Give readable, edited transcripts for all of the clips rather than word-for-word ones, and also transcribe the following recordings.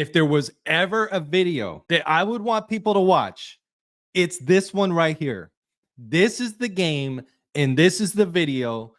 If there was ever a video that I would want people to watch, it's this one right here. This is the game, and this is the video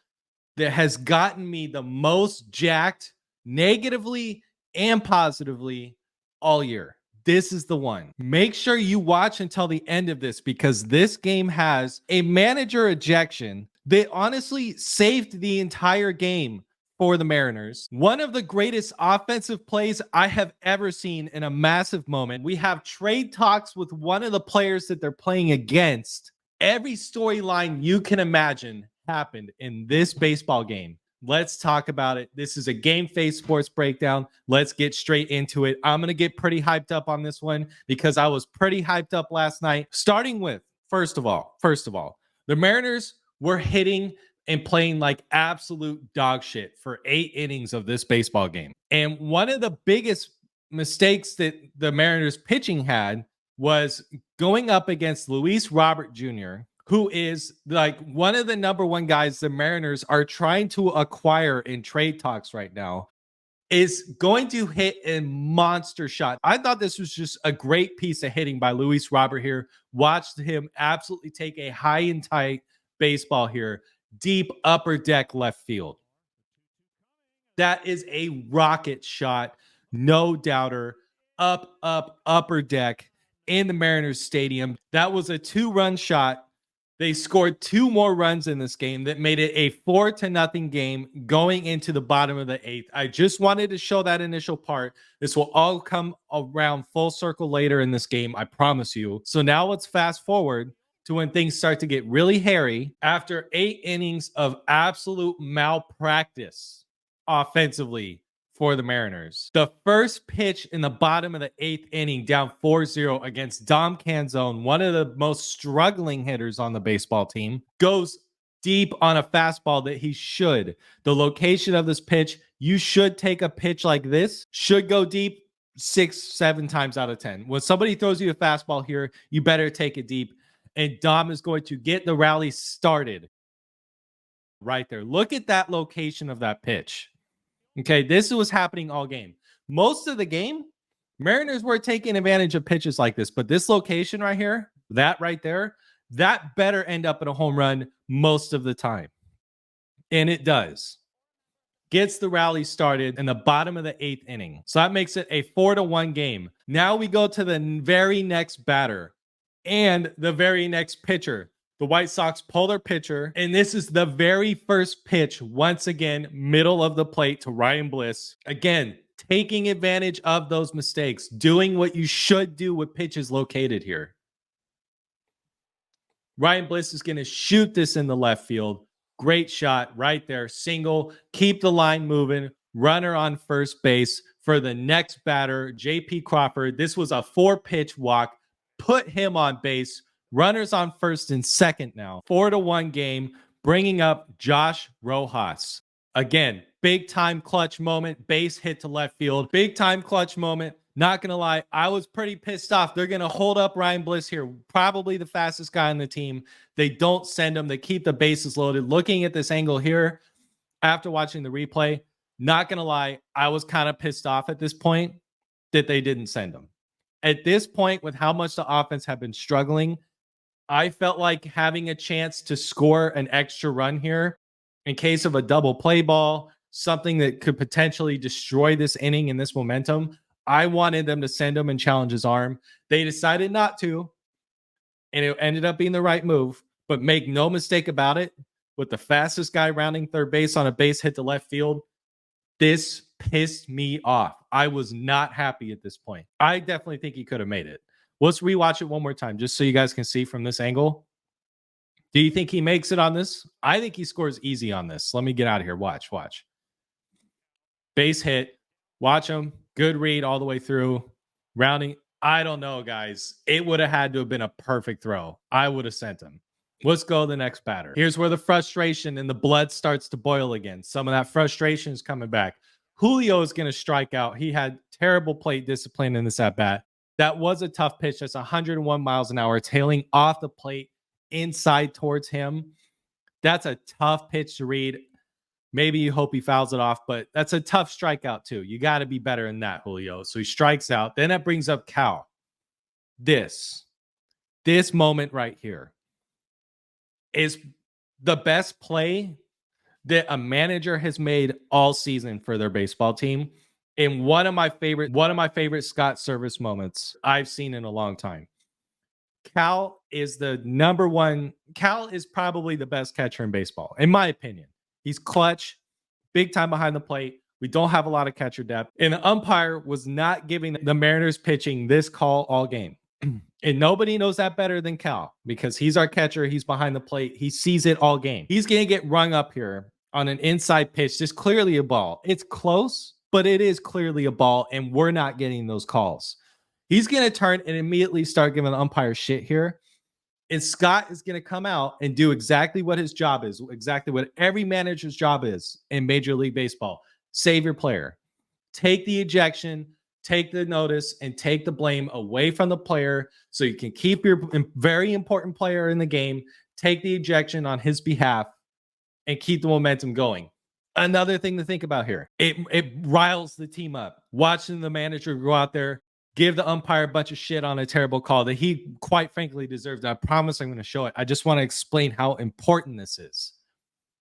that has gotten me the most jacked negatively and positively all year. This is the one. Make sure you watch until the end of this because this game has a manager ejection that honestly saved the entire game for the Mariners. One of the greatest offensive plays I have ever seen in a massive moment. We have trade talks with one of the players that they're playing against. Every storyline you can imagine happened in this baseball game. Let's talk about it. This is a Game Face Sports breakdown. Let's get straight into it. I'm going to get pretty hyped up on this one because I was pretty hyped up last night. Starting with, first of all, the Mariners were hitting and playing like absolute dog shit for 8 innings of this baseball game. And one of the biggest mistakes that the Mariners pitching had was going up against Luis Robert Jr., who is like one of the number one guys the Mariners are trying to acquire in trade talks right now, is going to hit a monster shot. I thought this was just a great piece of hitting by Luis Robert here. Watched him absolutely take a high and tight baseball here, deep upper deck left field. That is a rocket shot, no doubter, upper deck in the Mariners Stadium. That was a 2-run shot. They scored 2 more runs in this game that made it a 4-0 game going into the bottom of the 8th. I just wanted to show that initial part. This will all come around full circle later in this game, I promise you. So now let's fast forward to when things start to get really hairy after 8 innings of absolute malpractice offensively for the Mariners. The first pitch in the bottom of the 8th inning, down 4-0 against Dom Canzone, one of the most struggling hitters on the baseball team, goes deep on a fastball that he should. The location of this pitch, you should take a pitch like this, should go deep 6-7 times out of 10. When somebody throws you a fastball here, you better take it deep. And Dom is going to get the rally started right there. Look at that location of that pitch. Okay, this was happening all game. Most of the game, Mariners were taking advantage of pitches like this, but this location right here, that right there, that better end up in a home run most of the time. And it does. Gets the rally started in the bottom of the 8th inning. So that makes it a 4-1 game. Now we go to the very next batter and the very next pitcher. The White Sox pull their pitcher, and this is the very first pitch, once again, middle of the plate to Ryan Bliss. Again, taking advantage of those mistakes, doing what you should do with pitches located here. Ryan Bliss is going to shoot this in the left field. Great shot right there. Single, keep the line moving. Runner on first base for the next batter, J.P. Crawford. This was a 4-pitch walk. Put him on base. Runners on first and second now. 4-1 game, bringing up Josh Rojas. Again, big time clutch moment. Base hit to left field. Big time clutch moment. Not going to lie, I was pretty pissed off. They're going to hold up Ryan Bliss here. Probably the fastest guy on the team. They don't send him. They keep the bases loaded. Looking at this angle here, after watching the replay, not going to lie, I was kind of pissed off at this point that they didn't send him. At this point, with how much the offense had been struggling, I felt like having a chance to score an extra run here in case of a double play ball, something that could potentially destroy this inning and this momentum. I wanted them to send him and challenge his arm. They decided not to, and it ended up being the right move. But make no mistake about it, with the fastest guy rounding third base on a base hit to left field, this pissed me off. I was not happy at this point. I definitely think he could have made it. Let's rewatch it one more time just so you guys can see from this angle. Do you think he makes it on this? I think he scores easy on this. Let me get out of here. Watch. Base hit. Watch him. Good read all the way through. Rounding. I don't know, guys. It would have had to have been a perfect throw. I would have sent him. Let's go to the next batter. Here's where the frustration and the blood starts to boil again. Some of that frustration is coming back. Julio is going to strike out. He had terrible plate discipline in this at-bat. That was a tough pitch. That's 101 miles an hour, tailing off the plate inside towards him. That's a tough pitch to read. Maybe you hope he fouls it off, but that's a tough strikeout too. You got to be better than that, Julio. So he strikes out. Then that brings up Cal. This moment right here is the best play that a manager has made all season for their baseball team. And one of my favorite Scott Service moments I've seen in a long time. Cal is the number one. Cal is probably the best catcher in baseball, in my opinion. He's clutch, big time behind the plate. We don't have a lot of catcher depth. And the umpire was not giving the Mariners pitching this call all game. And nobody knows that better than Cal because he's our catcher. He's behind the plate. He sees it all game. He's going to get rung up here on an inside pitch. Just clearly a ball. It's close, but it is clearly a ball, and we're not getting those calls. He's going to turn and immediately start giving the umpire shit here. And Scott is going to come out and do exactly what his job is, exactly what every manager's job is in Major League Baseball. Save your player. Take the ejection, take the notice, and take the blame away from the player so you can keep your very important player in the game, take the ejection on his behalf, and keep the momentum going. Another thing to think about here, it riles the team up. Watching the manager go out there, give the umpire a bunch of shit on a terrible call that he quite frankly deserved. I promise I'm going to show it. I just want to explain how important this is.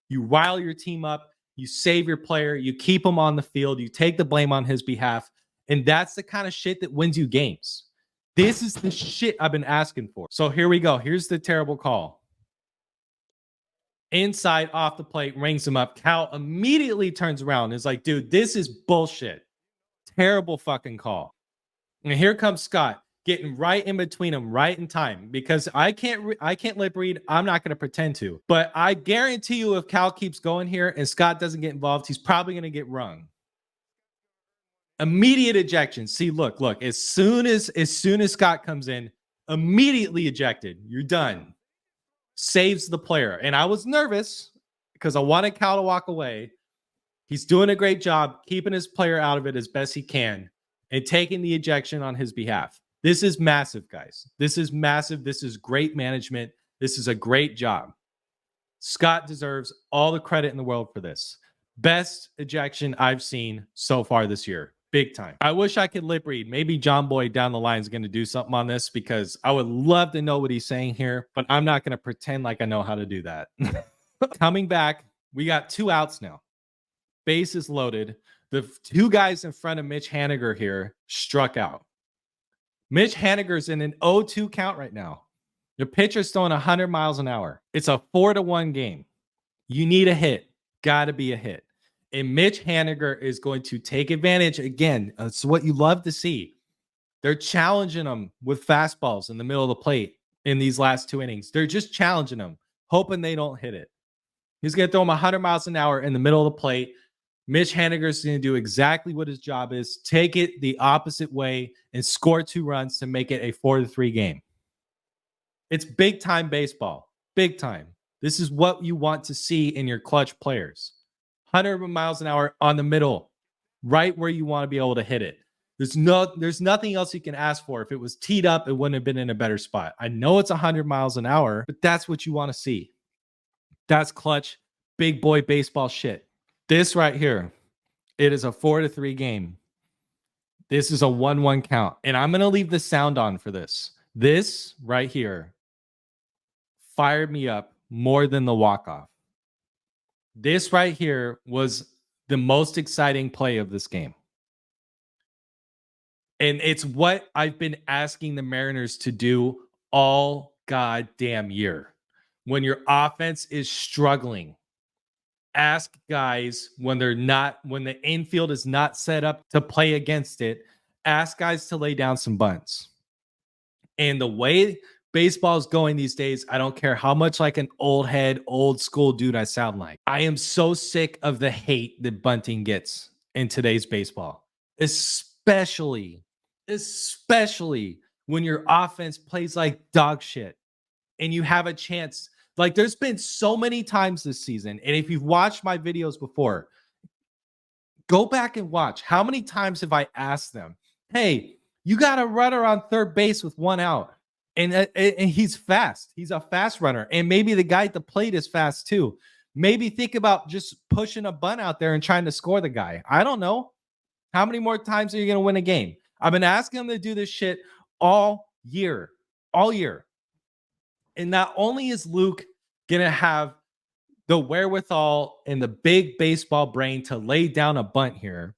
You rile your team up, you save your player, you keep him on the field, you take the blame on his behalf, and that's the kind of shit that wins you games. This is the shit I've been asking for. So here we go. Here's the terrible call. Inside off the plate, rings him up. Cal immediately turns around and is like, dude, this is bullshit. Terrible fucking call. And here comes Scott getting right in between them, right in time, because I can't lip read. I'm not going to pretend to, but I guarantee you, if Cal keeps going here and Scott doesn't get involved, he's probably going to get rung. Immediate ejection. See, look. As soon as Scott comes in, immediately ejected. You're done. Saves the player. And I was nervous because I wanted Cal to walk away. He's doing a great job keeping his player out of it as best he can and taking the ejection on his behalf. This is massive, guys. This is massive. This is great management. This is a great job. Scott deserves all the credit in the world for this. Best ejection I've seen so far this year. Big time. I wish I could lip read. Maybe John Boy down the line is going to do something on this because I would love to know what he's saying here, but I'm not going to pretend like I know how to do that. Coming back, we got 2 outs now. Base is loaded. The 2 guys in front of Mitch Haniger here struck out. Mitch Haniger's in an 0-2 count right now. The pitcher's throwing 100 miles an hour. It's a 4-1 game. You need a hit. Got to be a hit. And Mitch Haniger is going to take advantage again. It's what you love to see. They're challenging him with fastballs in the middle of the plate in these last 2 innings. They're just challenging him, hoping they don't hit it. He's going to throw him 100 miles an hour in the middle of the plate. Mitch Haniger is going to do exactly what his job is, take it the opposite way and score 2 runs to make it a 4-3 game. It's big time baseball. Big time. This is what you want to see in your clutch players. 100 miles an hour on the middle, right where you want to be able to hit it. There's nothing else you can ask for. If it was teed up, it wouldn't have been in a better spot. I know it's 100 miles an hour, but that's what you want to see. That's clutch, big boy baseball shit. This right here, it is a 4-3 game. This is a 1-1 count. And I'm going to leave the sound on for this. This right here fired me up more than the walk-off. This right here was the most exciting play of this game. And it's what I've been asking the Mariners to do all goddamn year. When your offense is struggling, ask guys when the infield is not set up to play against it, ask guys to lay down some bunts. And the way baseball is going these days, I don't care how much like an old head, old school dude I sound like. I am so sick of the hate that bunting gets in today's baseball, especially when your offense plays like dog shit and you have a chance. Like there's been so many times this season, and if you've watched my videos before, go back and watch. How many times have I asked them, hey, you got a runner on third base with 1 out. And he's fast. He's a fast runner. And maybe the guy at the plate is fast too. Maybe think about just pushing a bunt out there and trying to score the guy. I don't know. How many more times are you going to win a game? I've been asking him to do this shit all year, all year. And not only is Luke going to have the wherewithal and the big baseball brain to lay down a bunt here,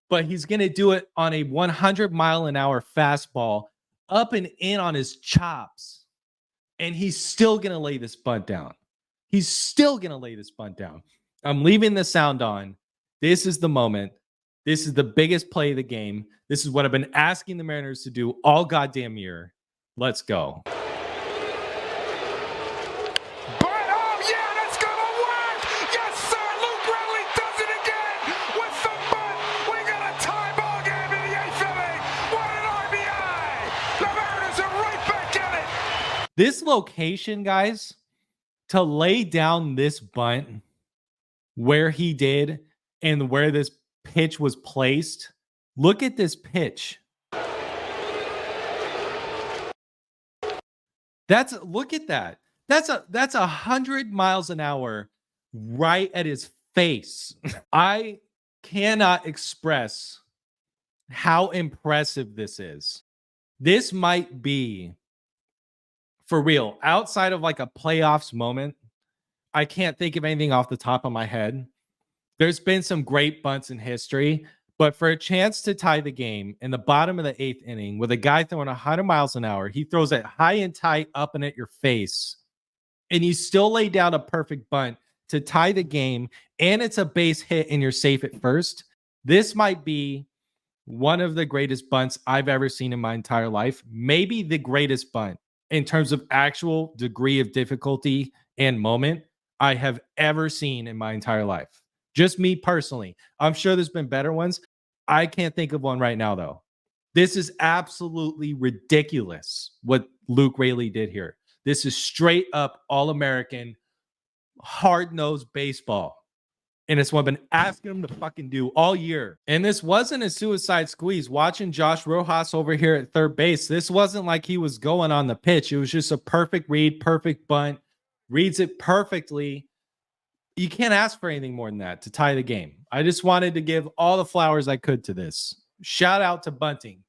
but he's going to do it on a 100-mile-an-hour fastball up and in on his chops. And he's still going to lay this bunt down. He's still going to lay this bunt down. I'm leaving the sound on. This is the moment. This is the biggest play of the game. This is what I've been asking the Mariners to do all goddamn year. Let's go. This location, guys, to lay down this bunt where he did and where this pitch was placed. Look at this pitch. Look at that. That's 100 miles an hour right at his face. I cannot express how impressive this is. This might be, for real, outside of like a playoffs moment, I can't think of anything off the top of my head. There's been some great bunts in history, but for a chance to tie the game in the bottom of the 8th inning with a guy throwing 100 miles an hour, he throws it high and tight up and at your face, and you still lay down a perfect bunt to tie the game, and it's a base hit and you're safe at first. This might be one of the greatest bunts I've ever seen in my entire life. Maybe the greatest bunt in terms of actual degree of difficulty and moment I have ever seen in my entire life. Just me personally. I'm sure there's been better ones. I can't think of one right now, though. This is absolutely ridiculous what Luke Raley did here. This is straight up All-American, hard-nosed baseball. And it's what I've been asking him to fucking do all year. And this wasn't a suicide squeeze. Watching Josh Rojas over here at third base, this wasn't like he was going on the pitch. It was just a perfect read, perfect bunt. Reads it perfectly. You can't ask for anything more than that to tie the game. I just wanted to give all the flowers I could to this. Shout out to bunting.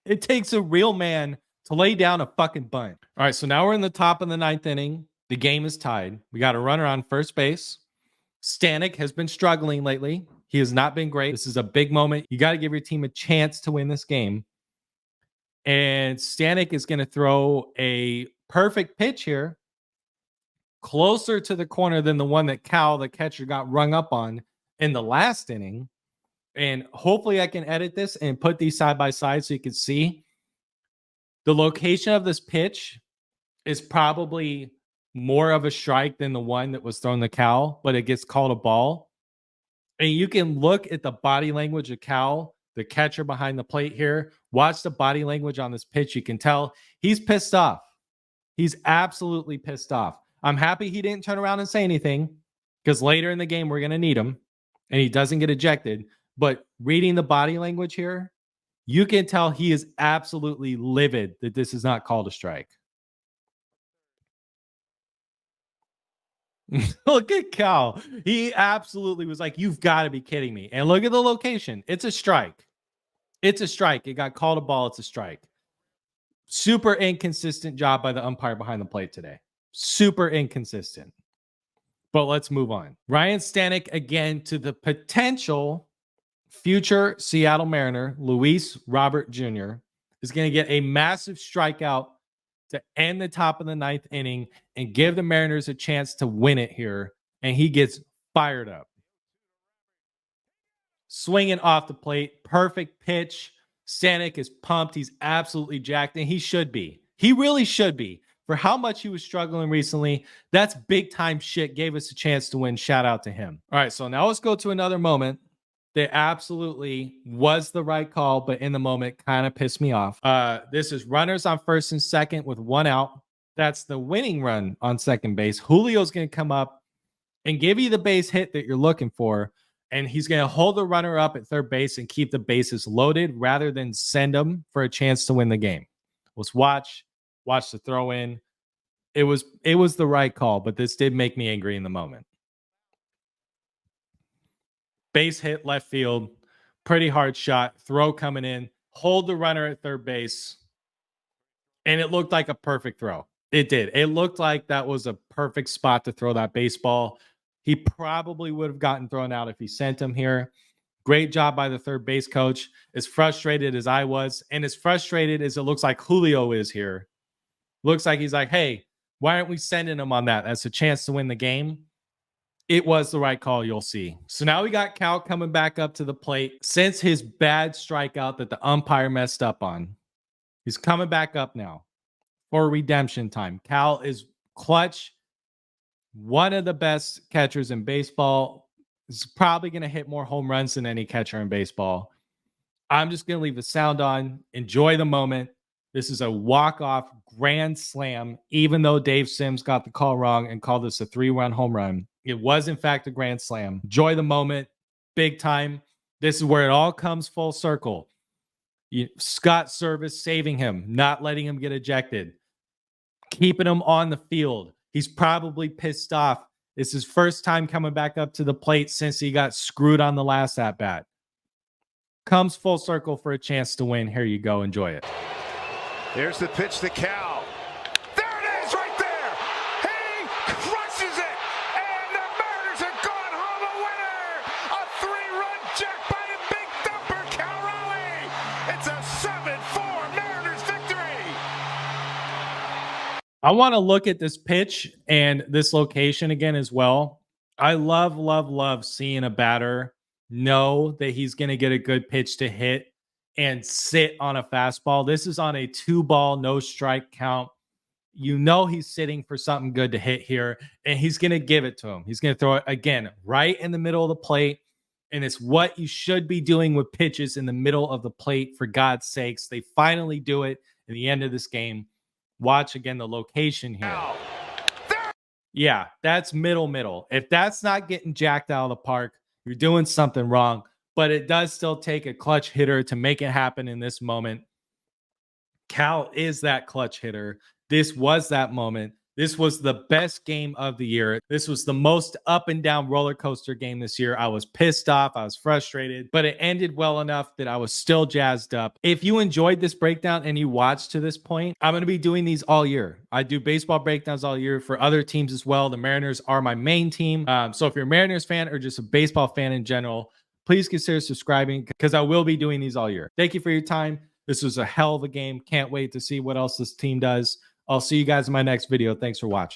It takes a real man to lay down a fucking bunt. All right, so now we're in the top of the 9th inning. The game is tied. We got a runner on first base. Stanek has been struggling lately. He has not been great. This is a big moment. You got to give your team a chance to win this game. And Stanek is going to throw a perfect pitch here, closer to the corner than the one that Cal, the catcher, got rung up on in the last inning. And hopefully I can edit this and put these side by side so you can see. The location of this pitch is probably more of a strike than the one that was thrown to Cal, but it gets called a ball. And you can look at the body language of Cal, the catcher behind the plate here. Watch the body language on this pitch. You can tell he's pissed off. He's absolutely pissed off. I'm happy he didn't turn around and say anything, because later in the game, we're going to need him and he doesn't get ejected. But reading the body language here, you can tell he is absolutely livid that this is not called a strike. Look at Cal. He absolutely was like, you've got to be kidding me. And look at the location. It's a strike. It's a strike. It got called a ball. It's a strike. Super inconsistent job by the umpire behind the plate today. Super inconsistent. But let's move on. Ryan Stanek again to the potential future Seattle Mariner, Luis Robert Jr., is going to get a massive strikeout to end the top of the 9th inning and give the Mariners a chance to win it here. And he gets fired up. Swinging off the plate. Perfect pitch. Stanek is pumped. He's absolutely jacked, and he should be. He really should be. For how much he was struggling recently, that's big time shit. Gave us a chance to win. Shout out to him. All right, so now let's go to another moment that absolutely was the right call, but in the moment kind of pissed me off. This is runners on first and second with one out. That's the winning run on second base. Julio's going to come up and give you the base hit that you're looking for, and he's going to hold the runner up at third base and keep the bases loaded rather than send them for a chance to win the game. Let's watch the throw in. It was the right call, but this did make me angry in the moment. Base hit left field, pretty hard shot, throw coming in, hold the runner at third base, and it looked like a perfect throw. It did. It looked like that was a perfect spot to throw that baseball. He probably would have gotten thrown out if he sent him here. Great job by the third base coach. As frustrated as I was, and as frustrated as it looks like Julio is here, looks like he's like, hey, why aren't we sending him on that? That's a chance to win the game. It was the right call, you'll see. So now we got Cal coming back up to the plate since his bad strikeout that the umpire messed up on. He's coming back up now for redemption time. Cal is clutch, one of the best catchers in baseball. Is probably going to hit more home runs than any catcher in baseball. I'm just going to leave the sound on. Enjoy the moment. This is a walk-off grand slam, even though Dave Sims got the call wrong and called this a 3-run home run. It was, in fact, a grand slam. Enjoy the moment. Big time. This is where it all comes full circle. Scott Service saving him, not letting him get ejected, keeping him on the field. He's probably pissed off. It's his first time coming back up to the plate since he got screwed on the last at-bat. Comes full circle for a chance to win. Here you go. Enjoy it. There's the pitch to Cal. There it is right there. He crushes it. And the Mariners have gone home a winner. A 3-run jack by a big thumper, Cal Raleigh. It's a 7-4 Mariners victory. I want to look at this pitch and this location again as well. I love seeing a batter know that he's going to get a good pitch to hit and sit on a fastball. This is on a 2-ball, no strike count. You know he's sitting for something good to hit here, and he's going to give it to him. He's going to throw it again right in the middle of the plate, and it's what you should be doing with pitches in the middle of the plate, for God's sakes. They finally do it in the end of this game. Watch again the location here. Yeah, that's middle. If that's not getting jacked out of the park, you're doing something wrong. But it does still take a clutch hitter to make it happen in this moment. Cal is that clutch hitter. This was that moment. This was the best game of the year. This was the most up and down roller coaster game this year. I was pissed off. I was frustrated, but it ended well enough that I was still jazzed up. If you enjoyed this breakdown and you watched to this point, I'm going to be doing these all year. I do baseball breakdowns all year for other teams as well. The Mariners are my main team. So if you're a Mariners fan or just a baseball fan in general, please consider subscribing because I will be doing these all year. Thank you for your time. This was a hell of a game. Can't wait to see what else this team does. I'll see you guys in my next video. Thanks for watching.